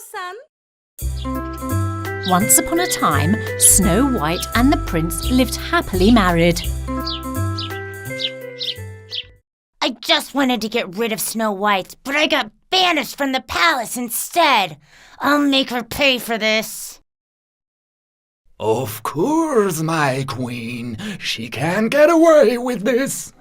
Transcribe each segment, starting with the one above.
KONDOSAN. Once upon a time, Snow White and the prince lived happily married. I just wanted to get rid of Snow White, but I got banished from the palace instead. I'll make her pay for this. Of course, my queen. She can't get away with this.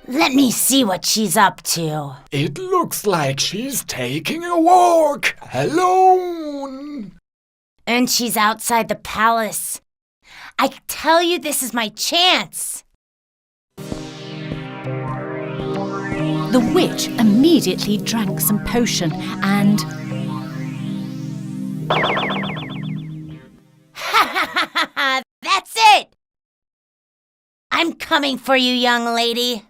Let me see what she's up to. It looks like she's taking a walk alone. And she's outside the palace. I tell you, this is my chance. The witch immediately drank some potion and... That's it! I'm coming for you, young lady.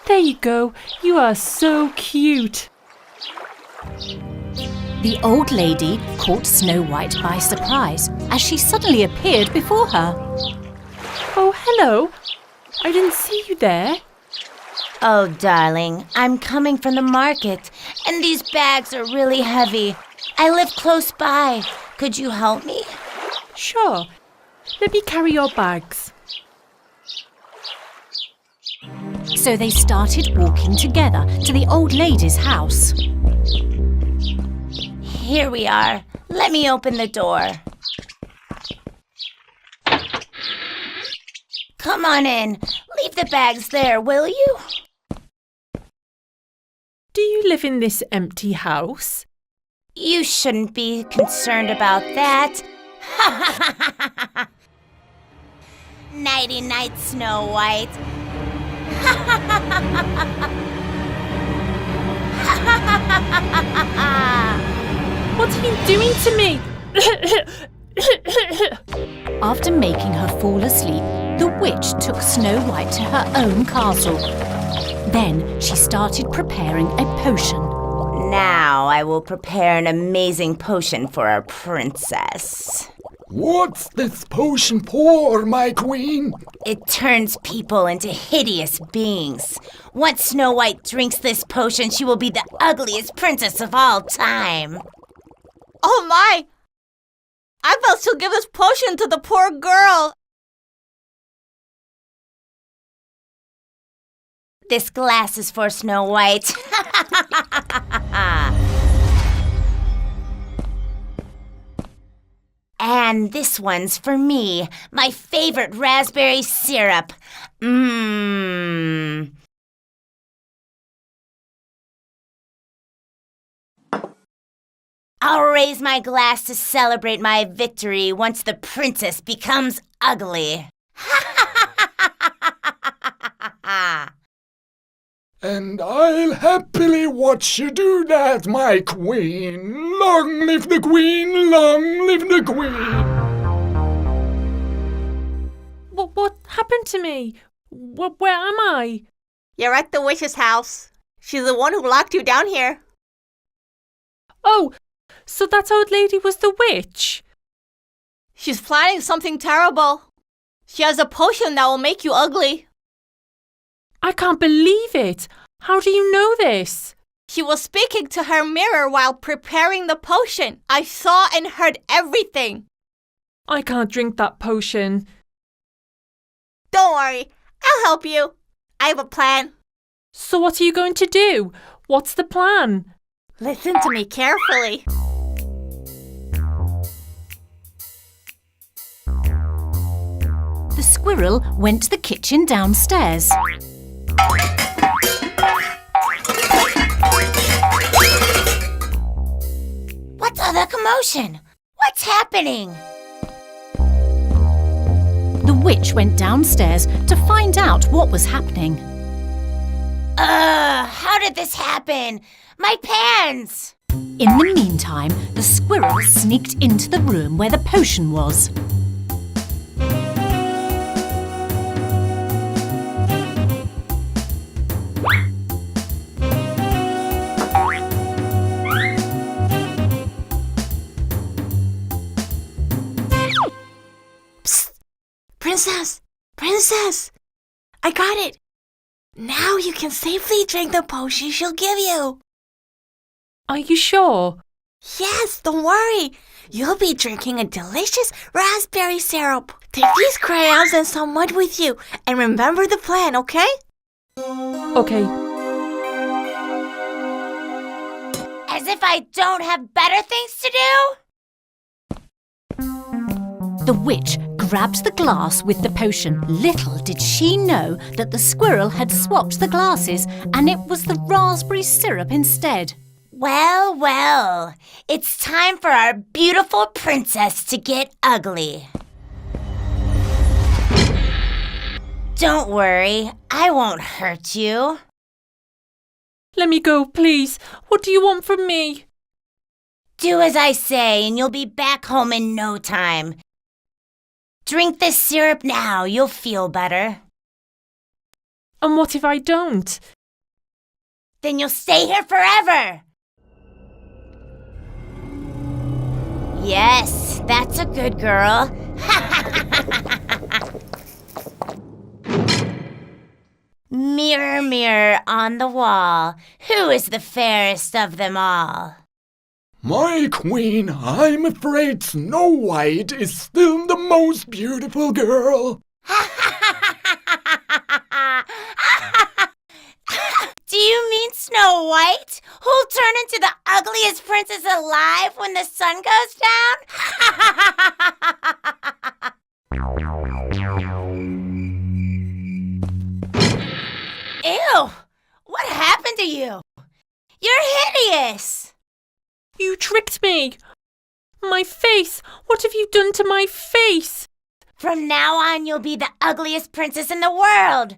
There you go. You are so cute. The old lady caught Snow White by surprise as she suddenly appeared before her. Oh, hello. I didn't see you there. Oh, darling, I'm coming from the market, and these bags are really heavy. I live close by. Could you help me? Sure. Let me carry your bags. So they started walking together to the old lady's house. Here we are. Let me open the door. Come on in. Leave the bags there, will you? Do you live in this empty house? You shouldn't be concerned about that. Nighty-night, Snow White. What are you doing to me? After making her fall asleep, the witch took Snow White to her own castle. Then she started preparing a potion. Now I will prepare an amazing potion for our princess. What's this potion for, my queen? It turns people into hideous beings. Once Snow White drinks this potion, she will be the ugliest princess of all time. Oh my! I thought she'll give this potion to the poor girl. This glass is for Snow White. And this one's for me, my favorite raspberry syrup. Mmm. I'll raise my glass to celebrate my victory once the princess becomes ugly. And I'll happily watch you do that, my queen. Long live the queen, long live the queen. What happened to me? Where am I? You're at the witch's house. She's the one who locked you down here. Oh, so that old lady was the witch. She's planning something terrible. She has a potion that will make you ugly. I can't believe it. How do you know this? She was speaking to her mirror while preparing the potion. I saw and heard everything. I can't drink that potion. Don't worry, I'll help you. I have a plan. So what are you going to do? What's the plan? Listen to me carefully. The squirrel went to the kitchen downstairs. What's all the commotion? What's happening? The witch went downstairs to find out what was happening. How did this happen? My pans! In the meantime, the squirrel sneaked into the room where the potion was. Princess! Princess! I got it! Now you can safely drink the potion she'll give you. Are you sure? Yes, don't worry. You'll be drinking a delicious raspberry syrup. Take these crayons and some mud with you. And remember the plan, okay? Okay. As if I don't have better things to do? The witch grabbed the glass with the potion. Little did she know that the squirrel had swapped the glasses and it was the raspberry syrup instead. Well, well, it's time for our beautiful princess to get ugly. Don't worry, I won't hurt you. Let me go, please. What do you want from me? Do as I say and you'll be back home in no time. Drink this syrup now, you'll feel better. And what if I don't? Then you'll stay here forever. Yes, that's a good girl. Mirror, mirror on the wall, who is the fairest of them all? My queen, I'm afraid Snow White is still the most beautiful girl. Do you mean Snow White, who'll turn into the ugliest princess alive when the sun goes down? Ew! What happened to you? You're hideous! You tricked me! My face! What have you done to my face? From now on, you'll be the ugliest princess in the world.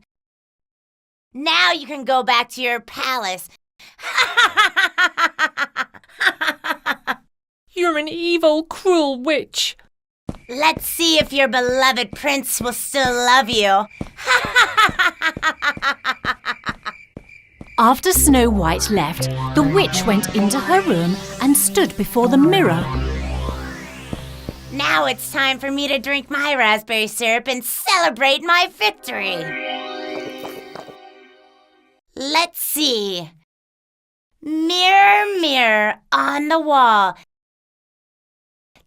Now you can go back to your palace. You're an evil, cruel witch. Let's see if your beloved prince will still love you. After Snow White left, the witch went into her room and stood before the mirror. Now it's time for me to drink my raspberry syrup and celebrate my victory. Let's see. Mirror, mirror on the wall.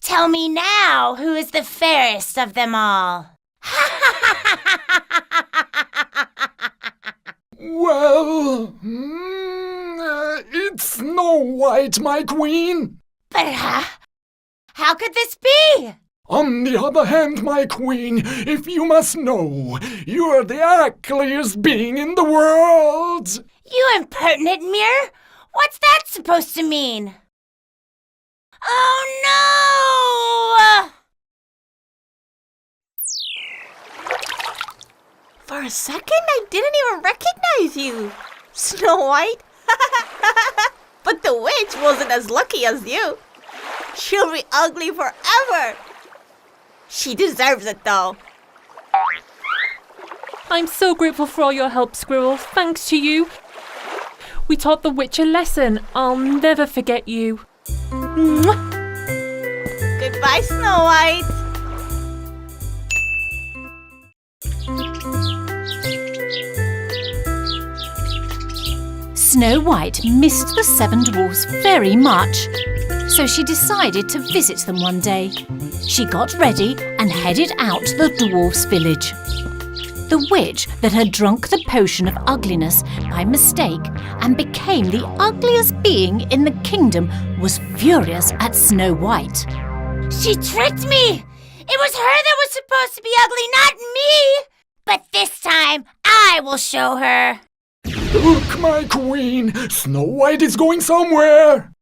Tell me now who is the fairest of them all. Well, it's Snow White, my queen. But how could this be? On the other hand, my queen, if you must know, you're the ugliest being in the world. You impertinent mirror! What's that supposed to mean? Oh no! For a second, I didn't even recognize you. Snow White? But the witch wasn't as lucky as you. She'll be ugly forever. She deserves it, though. I'm so grateful for all your help, Squirrel. Thanks to you. We taught the witch a lesson. I'll never forget you. Mwah. Goodbye, Snow White. Snow White missed the 7 dwarfs very much, so she decided to visit them one day. She got ready and headed out to the dwarfs' village. The witch that had drunk the potion of ugliness by mistake and became the ugliest being in the kingdom was furious at Snow White. She tricked me! It was her that was supposed to be ugly, not me! But this time, I will show her. Look, my queen, Snow White is going somewhere.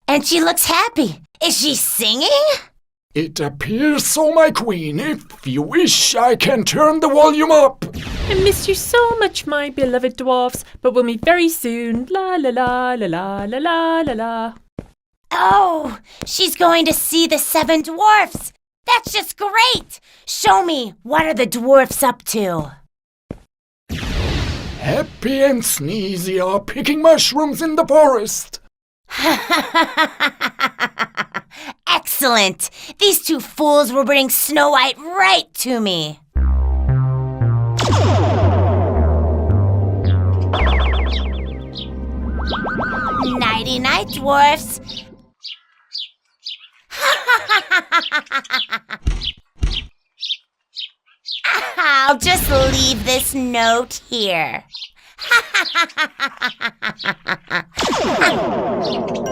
And she looks happy. Is she singing? It appears so, my queen. If you wish, I can turn the volume up. I missed you so much, my beloved dwarfs, but we'll meet very soon. La la la la la la la la la. Oh, she's going to see the 7 dwarfs. That's just great. Show me, what are the dwarfs up to? Happy and Sneezy are picking mushrooms in the forest. Excellent. These 2 fools will bring Snow White right to me. Nighty night, dwarfs. I'll just leave this note here.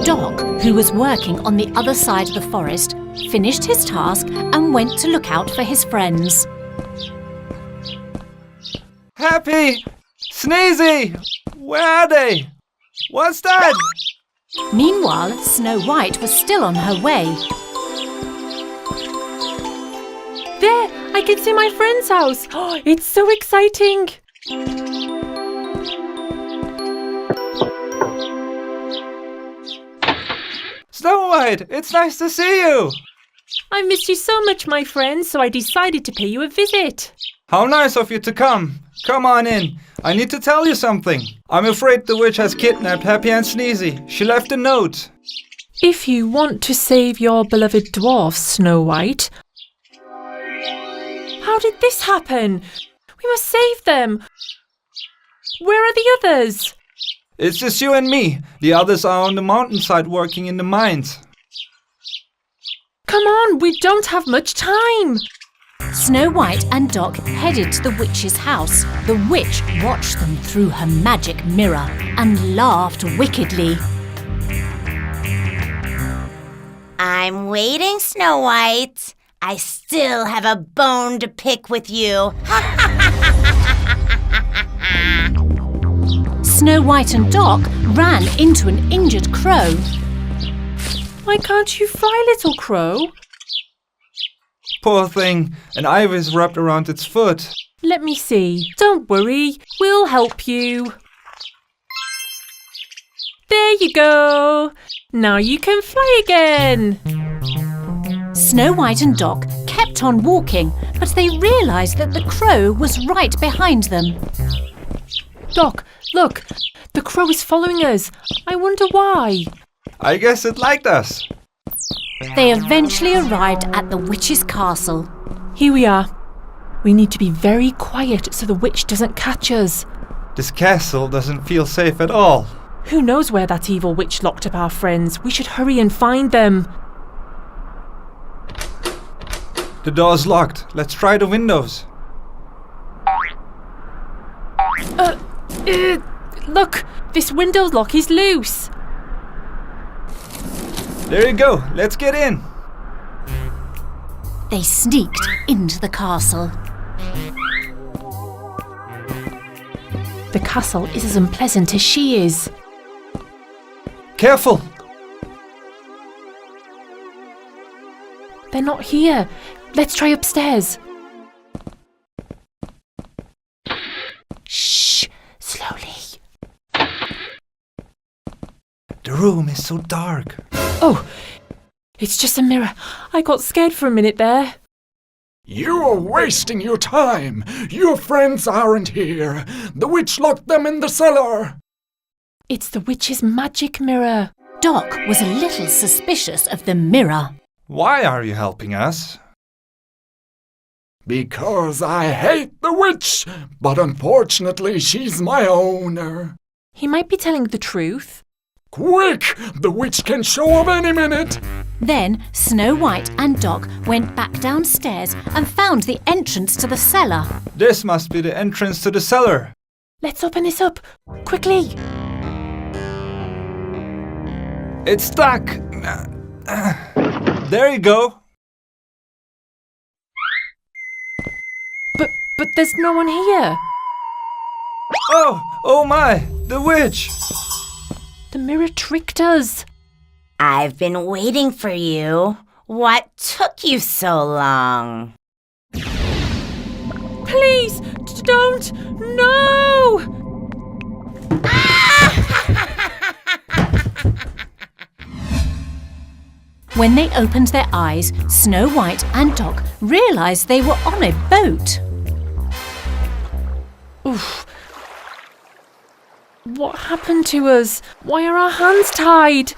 Doc, who was working on the other side of the forest, finished his task and went to look out for his friends. Happy! Sneezy! Where are they? What's that? Meanwhile, Snow White was still on her way. There, I can see my friend's house. Oh, it's so exciting. Snow White, it's nice to see you! I missed you so much, my friend, so I decided to pay you a visit. How nice of you to come. Come on in. I need to tell you something. I'm afraid the witch has kidnapped Happy and Sneezy. She left a note. If you want to save your beloved dwarf, Snow White... How did this happen? We must save them. Where are the others? It's just you and me. The others are on the mountainside working in the mines. Come on, we don't have much time. Snow White and Doc headed to the witch's house. The witch watched them through her magic mirror and laughed wickedly. I'm waiting, Snow White. I still have a bone to pick with you. Snow White and Doc ran into an injured crow. Why can't you fly, little crow? Poor thing. An ivy is wrapped around its foot. Let me see. Don't worry, we'll help you. There you go. Now you can fly again. Snow White and Doc kept on walking, but they realised that the crow was right behind them. Doc, look, the crow is following us. I wonder why. I guess it liked us. They eventually arrived at the witch's castle. Here we are. We need to be very quiet so the witch doesn't catch us. This castle doesn't feel safe at all. Who knows where that evil witch locked up our friends? We should hurry and find them. The door's locked. Let's try the windows. Look, this window lock is loose. There you go. Let's get in. They sneaked into the castle. The castle is as unpleasant as she is. Careful. They're not here. Let's try upstairs. Shh, slowly. The room is so dark. Oh, it's just a mirror. I got scared for a minute there. You are wasting your time. Your friends aren't here. The witch locked them in the cellar. It's the witch's magic mirror. Doc was a little suspicious of the mirror. Why are you helping us? Because I hate the witch, but unfortunately she's my owner. He might be telling the truth. Quick! The witch can show up any minute. Then Snow White and Doc went back downstairs and found the entrance to the cellar. This must be the entrance to the cellar. Let's open this up. Quickly. It's stuck. There you go. But there's no one here. Oh my, the witch. The mirror tricked us. I've been waiting for you. What took you so long? Please, don't. No! When they opened their eyes, Snow White and Doc realised they were on a boat. Oof. What happened to us? Why are our hands tied?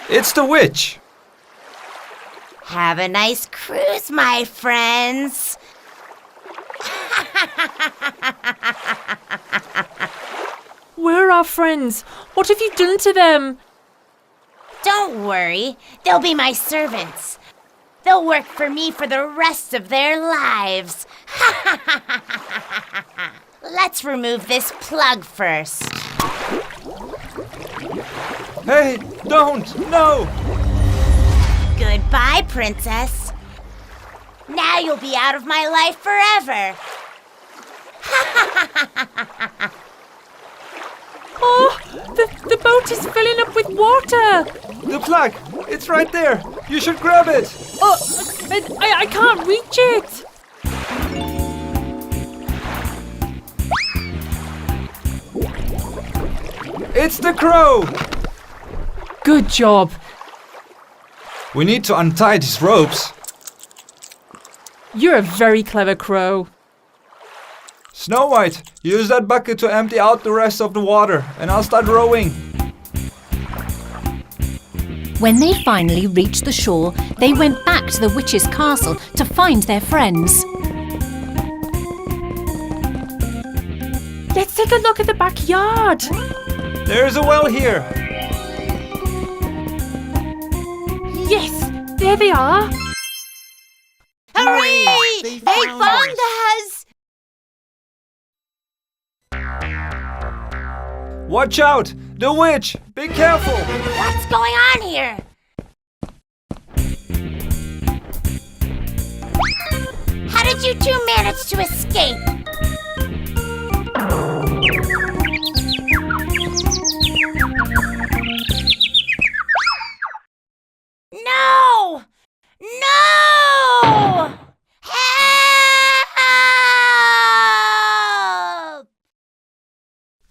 It's the witch. Have a nice cruise, my friends. Where are our friends? What have you done to them? Don't worry, they'll be my servants. They'll work for me for the rest of their lives. Let's remove this plug first. Hey, don't! No! Goodbye, princess. Now you'll be out of my life forever. Oh, the boat is filling up with water. The plug! It's right there! You should grab it! Oh, I can't reach it. It's the crow! Good job. We need to untie these ropes. You're a very clever crow. Snow White, use that bucket to empty out the rest of the water, and I'll start rowing. When they finally reached the shore, they went back to the witch's castle to find their friends. Let's take a look at the backyard. There's a well here. Yes, there they are. Hooray! They found us! Watch out! The witch! Be careful! What's going on here? How did you two manage to escape? No! No! Help!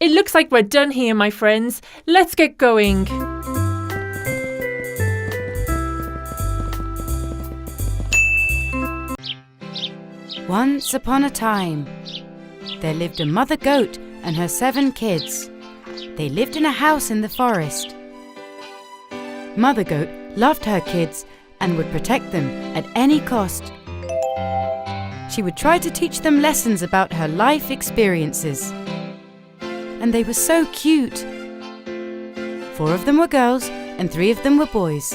It looks like we're done here, my friends. Let's get going. Once upon a time, there lived a mother goat and her 7 kids. They lived in a house in the forest. Mother goat loved her kids and would protect them at any cost. She would try to teach them lessons about her life experiences. And they were so cute. 4 of them were girls and 3 of them were boys.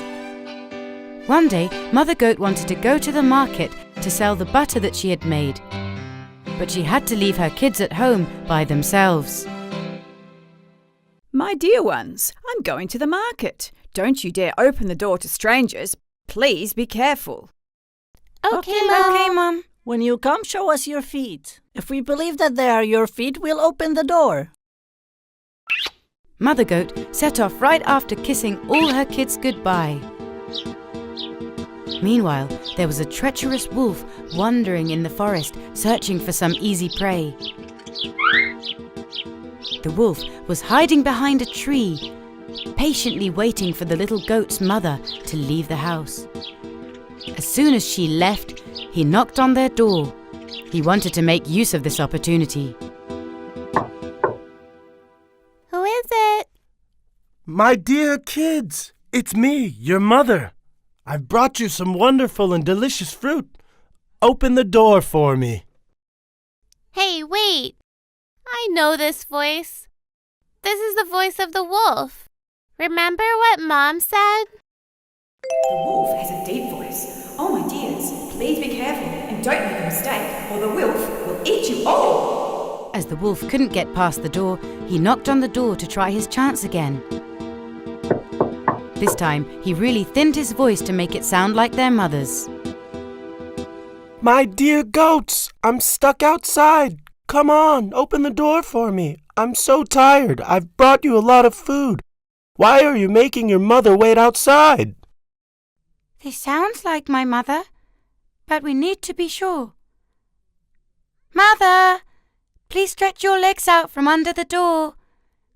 One day, Mother Goat wanted to go to the market to sell the butter that she had made. But she had to leave her kids at home by themselves. My dear ones, I'm going to the market. Don't you dare open the door to strangers. Please be careful. Okay, Mom. Okay, Mom. When you come, show us your feet. If we believe that they are your feet, we'll open the door. Mother Goat set off right after kissing all her kids goodbye. Meanwhile, there was a treacherous wolf wandering in the forest, searching for some easy prey. The wolf was hiding behind a tree, patiently waiting for the little goat's mother to leave the house. As soon as she left, he knocked on their door. He wanted to make use of this opportunity. Who is it? My dear kids, it's me, your mother. I've brought you some wonderful and delicious fruit. Open the door for me. Hey, wait. I know this voice. This is the voice of the wolf. Remember what Mom said? The wolf has a deep voice. Oh, my dears, please be careful and don't make a mistake, or the wolf will eat you all. As the wolf couldn't get past the door, he knocked on the door to try his chance again. This time, he really thinned his voice to make it sound like their mother's. My dear goats, I'm stuck outside. Come on, open the door for me. I'm so tired. I've brought you a lot of food. Why are you making your mother wait outside? This sounds like my mother, but we need to be sure. Mother, please stretch your legs out from under the door.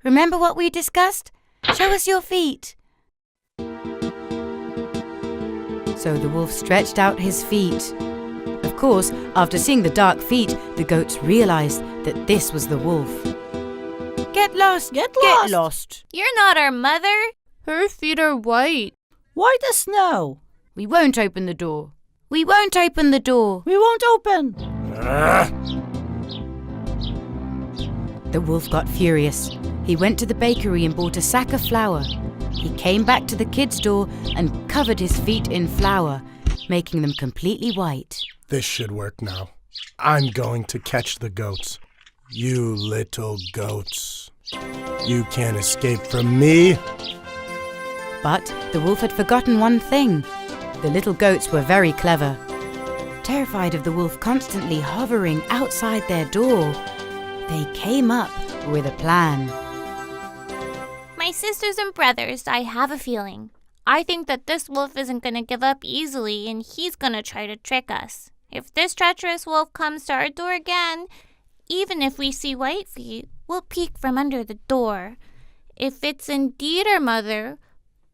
Remember what we discussed? Show us your feet. So the wolf stretched out his feet. Of course, after seeing the dark feet, the goats realized that this was the wolf. Get lost! Get lost! You're not our mother. Her feet are white. White as snow. We won't open the door. We won't open the door. We won't open. The wolf got furious. He went to the bakery and bought a sack of flour. He he came back to the kids' door and covered his feet in flour, making them completely white. This should work now. I'm going to catch the goats. You little goats. You can't escape from me. But the wolf had forgotten one thing. The little goats were very clever. Terrified of the wolf constantly hovering outside their door, they came up with a plan. My sisters and brothers, I have a feeling. I think that this wolf isn't going to give up easily and he's going to try to trick us. If this treacherous wolf comes to our door again, even if we see white feet, we'll peek from under the door. If it's indeed our mother,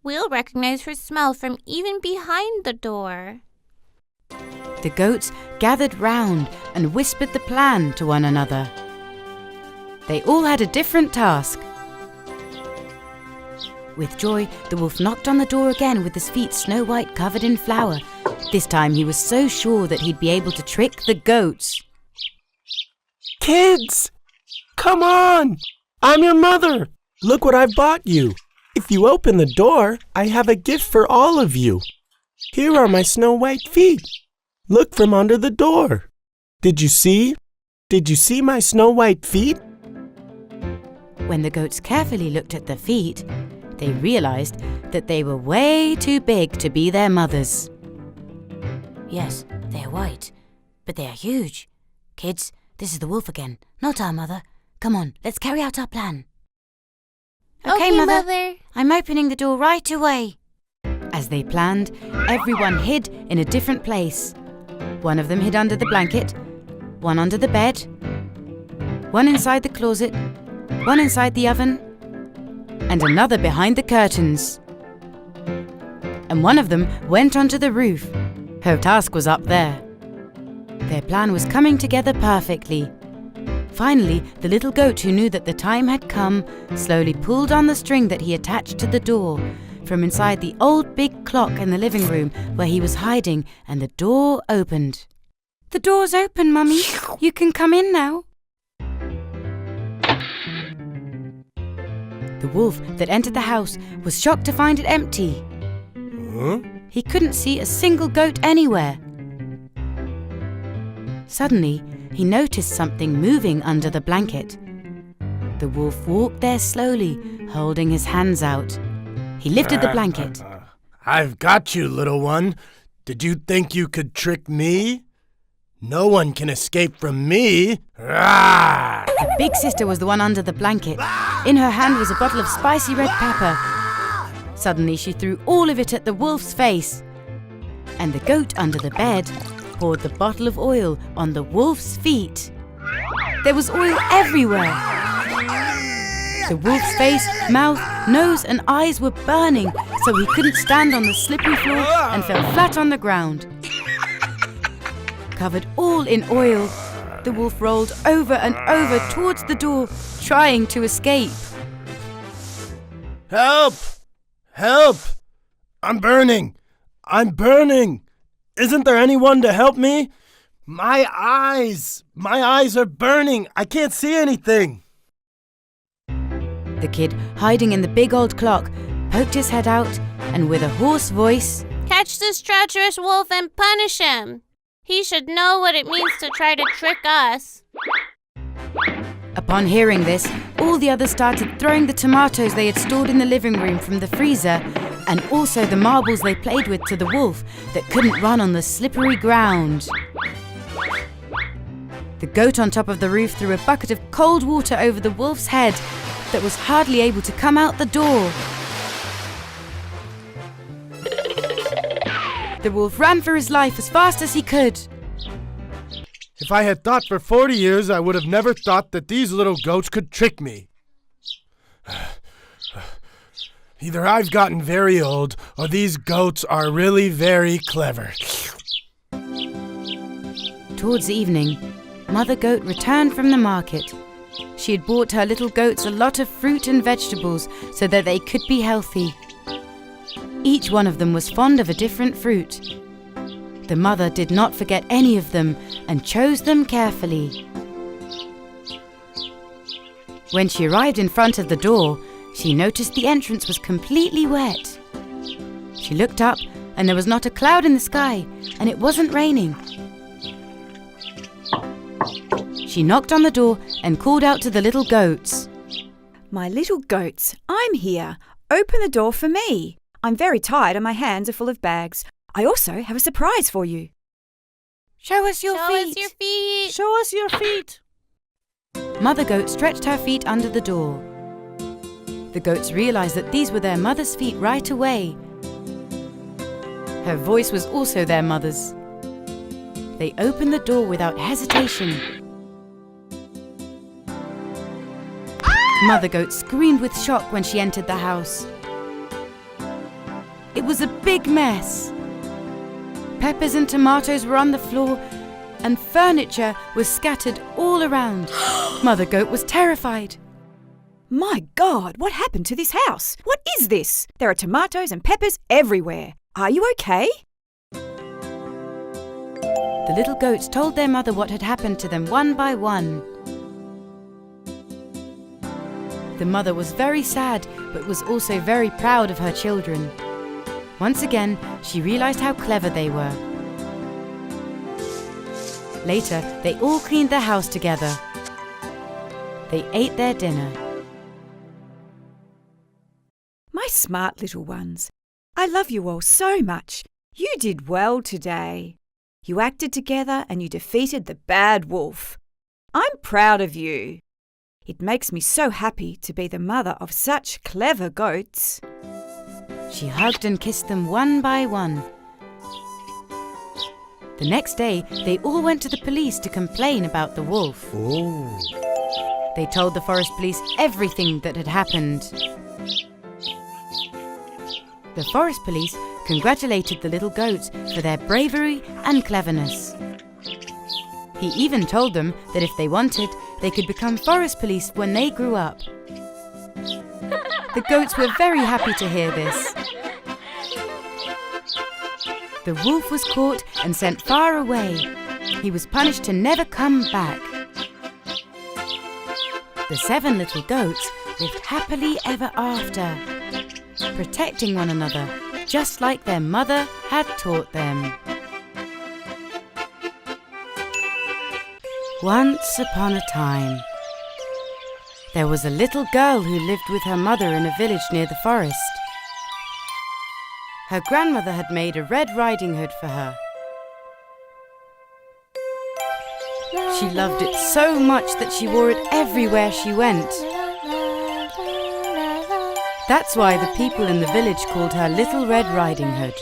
we'll recognize her smell from even behind the door. The goats gathered round and whispered the plan to one another. They all had a different task. With joy, the wolf knocked on the door again with his feet snow-white covered in flour. This time he was so sure that he'd be able to trick the goats. Kids! Come on! I'm your mother! Look what I bought you! If you open the door, I have a gift for all of you. Here are my snow-white feet. Look from under the door. Did you see? Did you see my snow-white feet? When the goats carefully looked at the feet, they realized that they were way too big to be their mothers. Yes, they're white, but they are huge. Kids, this is the wolf again, not our mother. Come on, let's carry out our plan. Okay, Mother. I'm opening the door right away. As they planned, everyone hid in a different place. One of them hid under the blanket, one under the bed, one inside the closet, one inside the oven, and another behind the curtains. And one of them went onto the roof. Her task was up there. Their plan was coming together perfectly. Finally, the little goat who knew that the time had come slowly pulled on the string that he attached to the door from inside the old big clock in the living room where he was hiding, and the door opened. The door's open, Mummy. You can come in now. The wolf that entered the house was shocked to find it empty. Huh? He couldn't see a single goat anywhere. Suddenly, he noticed something moving under the blanket. The wolf walked there slowly, holding his hands out. He lifted the blanket. I've got you, little one. Did you think you could trick me? No one can escape from me. The big sister was the one under the blanket. In her hand was a bottle of spicy red pepper. Suddenly, she threw all of it at the wolf's face. And the goat under the bed poured the bottle of oil on the wolf's feet. There was oil everywhere. The wolf's face, mouth, nose and eyes were burning, so he couldn't stand on the slippery floor and fell flat on the ground. Covered all in oil, the wolf rolled over and over towards the door, trying to escape. Help! Help! I'm burning! I'm burning! Isn't there anyone to help me? My eyes are burning! I can't see anything! The kid, hiding in the big old clock, poked his head out and with a hoarse voice, Catch this treacherous wolf and punish him. He should know what it means to try to trick us. Upon hearing this, all the others started throwing the tomatoes they had stored in the living room from the freezer, and also the marbles they played with to the wolf that couldn't run on the slippery ground. The goat on top of the roof threw a bucket of cold water over the wolf's head that was hardly able to come out the door. The wolf ran for his life as fast as he could. If I had thought for 40 years, I would have never thought that these little goats could trick me. Either I've gotten very old, or these goats are really very clever. Towards evening, Mother Goat returned from the market. She had bought her little goats a lot of fruit and vegetables so that they could be healthy. Each one of them was fond of a different fruit. The mother did not forget any of them and chose them carefully. When she arrived in front of the door, She noticed the entrance was completely wet. She looked up and there was not a cloud in the sky, and it wasn't raining. She knocked on the door and called out to the little goats. My little goats, I'm here. Open the door for me. I'm very tired and my hands are full of bags. I also have a surprise for you. Show us your Show feet. us your feet. Show us your feet. Mother Goat stretched her feet under the door. The goats realized that these were their mother's feet right away. Her voice was also their mother's. They opened the door without hesitation. Mother Goat screamed with shock when she entered the house. It was a big mess. Peppers and tomatoes were on the floor, and furniture was scattered all around. Mother Goat was terrified. My God, what happened to this house? What is this? There are tomatoes and peppers everywhere. Are you okay? The little goats told their mother what had happened to them one by one. The mother was very sad, but was also very proud of her children. Once again, she realized how clever they were. Later, they all cleaned their house together. They ate their dinner. My smart little ones, I love you all so much. You did well today. You acted together and you defeated the bad wolf. I'm proud of you. It makes me so happy to be the mother of such clever goats. She hugged and kissed them one by one. The next day, they all went to the police to complain about the wolf. Oh. They told the forest police everything that had happened. The forest police congratulated the little goats for their bravery and cleverness. He even told them that if they wanted, they could become forest police when they grew up. The goats were very happy to hear this. The wolf was caught and sent far away. He was punished to never come back. The 7 little goats lived happily ever after, protecting one another, just like their mother had taught them. Once upon a time, there was a little girl who lived with her mother in a village near the forest. Her grandmother had made a Red Riding Hood for her. She loved it so much that she wore it everywhere she went. That's why the people in the village called her Little Red Riding Hood.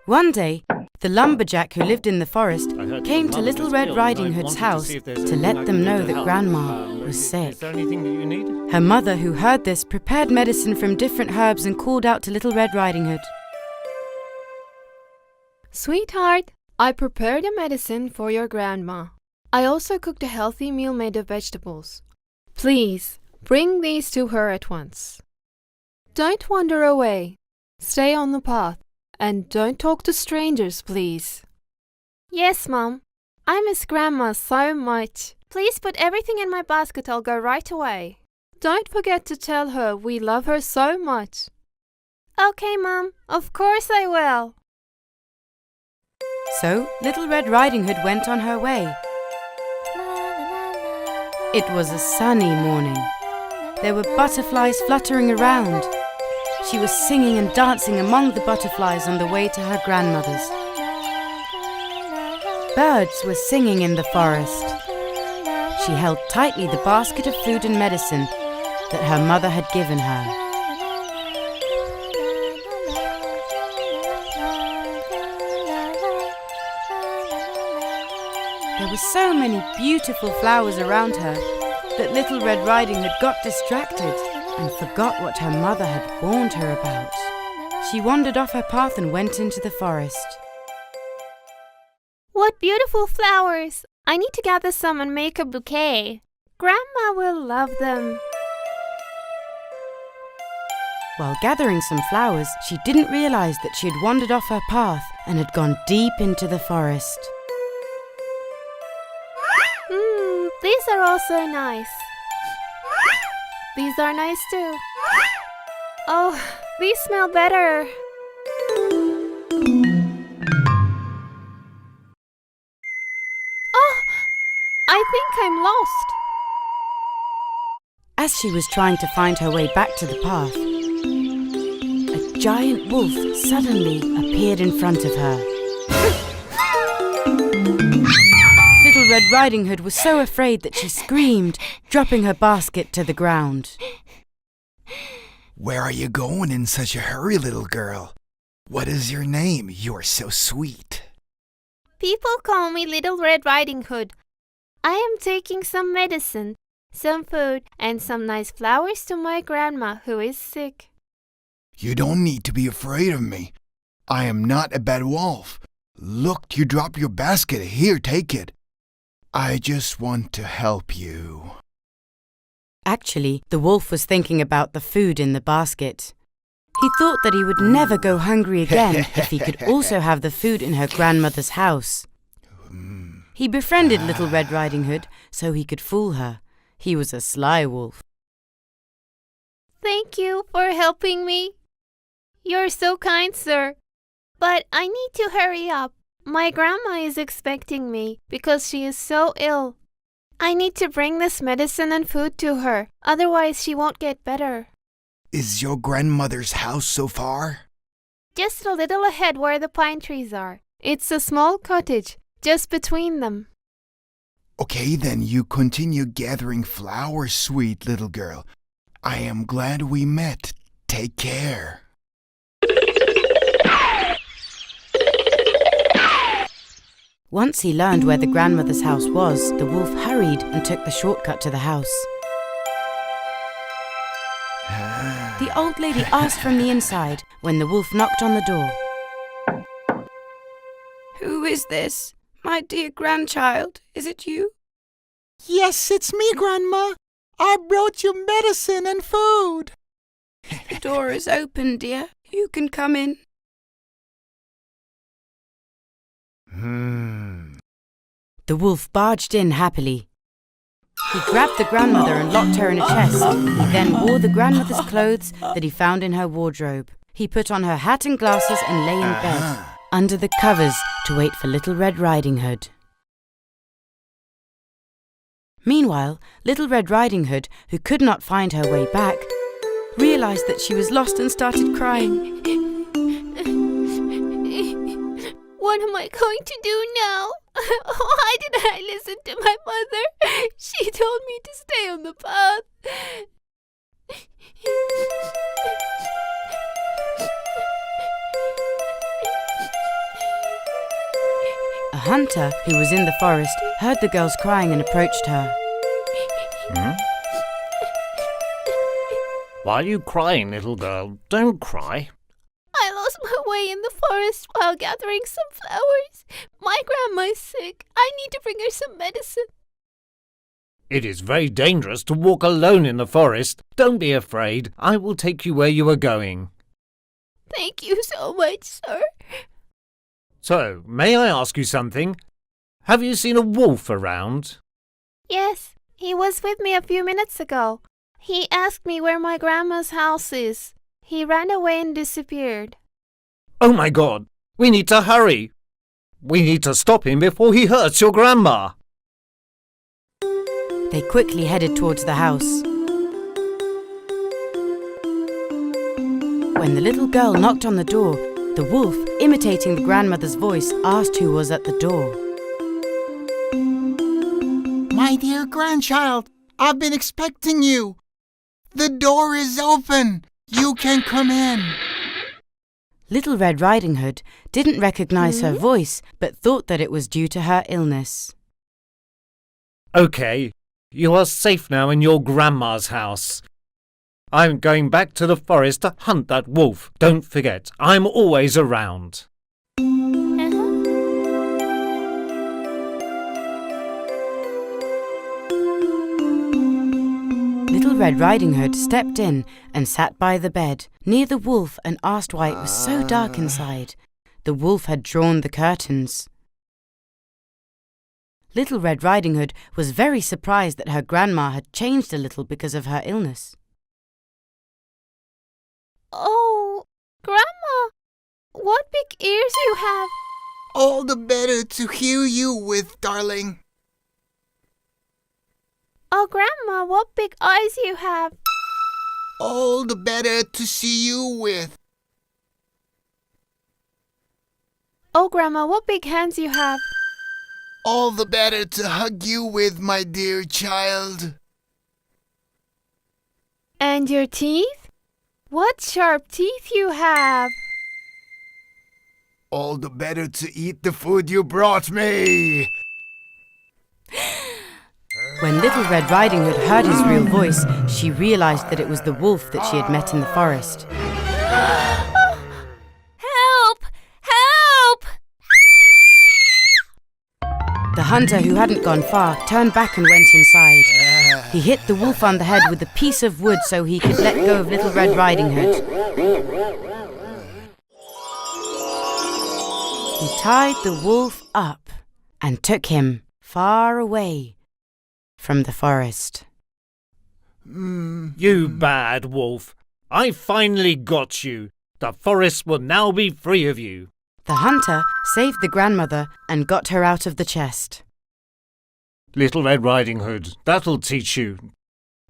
One day, the lumberjack who lived in the forest came to Little Red Riding Hood's house to let them know that Grandma was sick. Is there anything that you need? Her mother, who heard this, prepared medicine from different herbs and called out to Little Red Riding Hood. Sweetheart, I prepared a medicine for your grandma. I also cooked a healthy meal made of vegetables. Please, bring these to her at once. Don't wander away. Stay on the path. And don't talk to strangers, please. Yes, Mom. I miss Grandma so much. Please put everything in my basket. I'll go right away. Don't forget to tell her we love her so much. Okay, Mom. Of course I will. So, Little Red Riding Hood went on her way. It was a sunny morning. There were butterflies fluttering around. She was singing and dancing among the butterflies on the way to her grandmother's. Birds were singing in the forest. She held tightly the basket of food and medicine that her mother had given her. There were so many beautiful flowers around her that Little Red Riding Hood got distracted and forgot what her mother had warned her about. She wandered off her path and went into the forest. What beautiful flowers! I need to gather some and make a bouquet. Grandma will love them. While gathering some flowers, she didn't realize that she had wandered off her path and had gone deep into the forest. These are also nice. These are nice too. Oh, these smell better. Oh, I think I'm lost. As she was trying to find her way back to the path, a giant wolf suddenly appeared in front of her. Little Red Riding Hood was so afraid that she screamed, dropping her basket to the ground. Where are you going in such a hurry, little girl? What is your name? You are so sweet. People call me Little Red Riding Hood. I am taking some medicine, some food, and some nice flowers to my grandma who is sick. You don't need to be afraid of me. I am not a bad wolf. Look, you dropped your basket. Here, take it. I just want to help you. Actually, the wolf was thinking about the food in the basket. He thought that he would never go hungry again if he could also have the food in her grandmother's house. He befriended Little Red Riding Hood so he could fool her. He was a sly wolf. Thank you for helping me. You're so kind, sir. But I need to hurry up. My grandma is expecting me because she is so ill. I need to bring this medicine and food to her, otherwise she won't get better. Is your grandmother's house so far? Just a little ahead where the pine trees are. It's a small cottage, just between them. Okay, then you continue gathering flowers, sweet little girl. I am glad we met. Take care. Once he learned where the grandmother's house was, the wolf hurried and took the shortcut to the house. The old lady asked from the inside when the wolf knocked on the door. Who is this? My dear grandchild, is it you? Yes, it's me, Grandma. I brought you medicine and food. The door is open, dear. You can come in. The wolf barged in happily. He grabbed the grandmother and locked her in a chest. He then wore the grandmother's clothes that he found in her wardrobe. He put on her hat and glasses and lay in bed, under the covers, to wait for Little Red Riding Hood. Meanwhile, Little Red Riding Hood, who could not find her way back, realized that she was lost and started crying. What am I going to do now? Why did I listen to my mother? She told me to stay on the path. A hunter who was in the forest heard the girls crying and approached her. Why are you crying, little girl? Don't cry. I lost my way in the forest while gathering some flowers. My grandma is sick. I need to bring her some medicine. It is very dangerous to walk alone in the forest. Don't be afraid. I will take you where you are going. Thank you so much, sir. So, may I ask you something? Have you seen a wolf around? Yes, he was with me a few minutes ago. He asked me where my grandma's house is. He ran away and disappeared. Oh my God! We need to hurry! We need to stop him before he hurts your grandma! They quickly headed towards the house. When the little girl knocked on the door, the wolf, imitating the grandmother's voice, asked who was at the door. My dear grandchild, I've been expecting you. The door is open. You can come in. Little Red Riding Hood didn't recognize her voice, but thought that it was due to her illness. Okay, you are safe now in your grandma's house. I'm going back to the forest to hunt that wolf. Don't forget, I'm always around. Little Red Riding Hood stepped in and sat by the bed, near the wolf, and asked why it was so dark inside. The wolf had drawn the curtains. Little Red Riding Hood was very surprised that her grandma had changed a little because of her illness. Oh, Grandma, what big ears you have! All the better to hear you with, darling. Oh, Grandma, what big eyes you have! All the better to see you with. Oh, Grandma, what big hands you have! All the better to hug you with, my dear child. And your teeth? What sharp teeth you have! All the better to eat the food you brought me. When Little Red Riding Hood heard his real voice, she realized that it was the wolf that she had met in the forest. Help! Help! The hunter, who hadn't gone far, turned back and went inside. He hit the wolf on the head with a piece of wood so he could let go of Little Red Riding Hood. He tied the wolf up and took him far away from the forest. You bad wolf. I finally got you. The forest will now be free of you. The hunter saved the grandmother and got her out of the chest. Little Red Riding Hood, that'll teach you.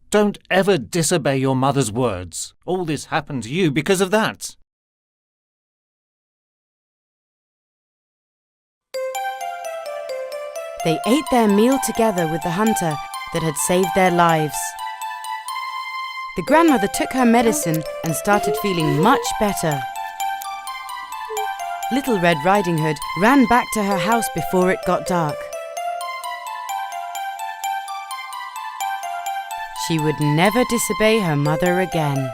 Don't ever disobey your mother's words. All this happened to you because of that. They ate their meal together with the hunter that had saved their lives. The grandmother took her medicine and started feeling much better. Little Red Riding Hood ran back to her house before it got dark. She would never disobey her mother again.